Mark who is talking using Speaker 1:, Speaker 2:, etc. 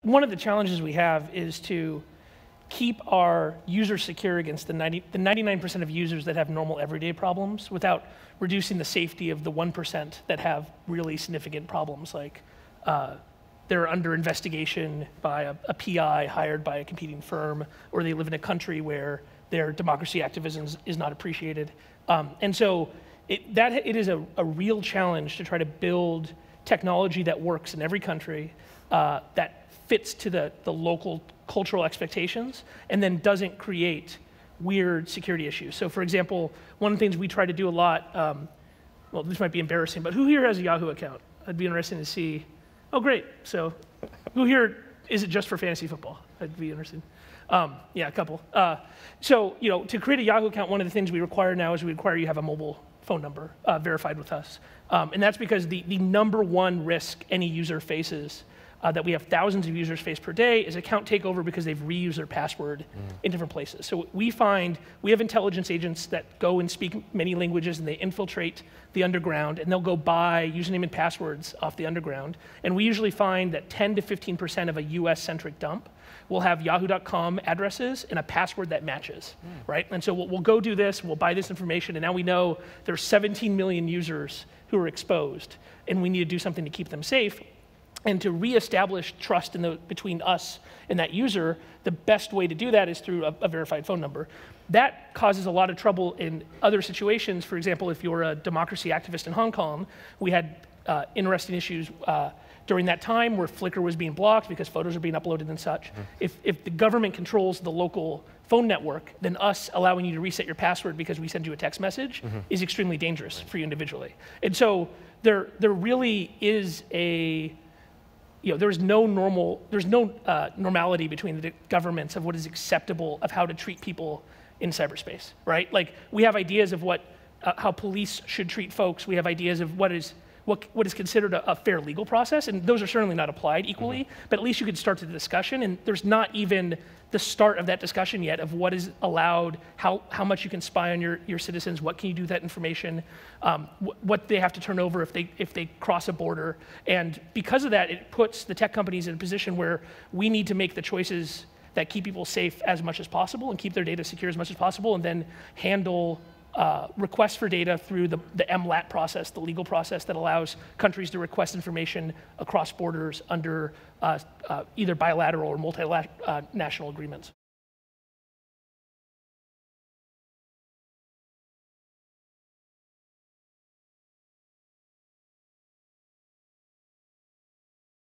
Speaker 1: One of the challenges we have is to keep our users secure against the 99% of users that have normal everyday problems without reducing the safety of the 1% that have really significant problems, like they're under investigation by a PI hired by a competing firm, or they live in a country where their democracy activism is not appreciated. And so it is a real challenge to try to build technology that works in every country, that fits to the local cultural expectations, and then doesn't create weird security issues. So for example, one of the things we try to do a lot, well, this might be embarrassing, but who here has a Yahoo account? I'd be interested to see. Oh, great. So who here, is it just for fantasy football? I'd be interested. Yeah, a couple. So, to create a Yahoo account, one of the things we require now is we require you have a mobile phone number verified with us. And that's because the number one risk any user faces, that we have thousands of users face per day, is account takeover because they've reused their password in different places. So we find we have intelligence agents that go and speak many languages, and they infiltrate the underground, and they'll go buy username and passwords off the underground. And we usually find that 10 to 5% of a US-centric dump will have yahoo.com addresses and a password that matches, right? And so we'll go do this, we'll buy this information, and now we know there's 17 million users who are exposed, and we need to do something to keep them safe. And to reestablish trust between us and that user, the best way to do that is through a verified phone number. That causes a lot of trouble in other situations. For example, if you're a democracy activist in Hong Kong, we had interesting issues during that time where Flickr was being blocked because photos are being uploaded and such. If the government controls the local phone network, then us allowing you to reset your password because we send you a text message is extremely dangerous for you individually. And so there really is there's no normality between the governments of what is acceptable of how to treat people in cyberspace, right? Like, we have ideas of how police should treat folks. We have ideas of what is considered a fair legal process, and those are certainly not applied equally, but at least you could start the discussion, and there's not even the start of that discussion yet of what is allowed, how much you can spy on your citizens, what can you do with that information, what they have to turn over if they cross a border. And because of that, it puts the tech companies in a position where we need to make the choices that keep people safe as much as possible and keep their data secure as much as possible, and then handle requests for data through the MLAT process, the legal process that allows countries to request information across borders under either bilateral or multinational agreements.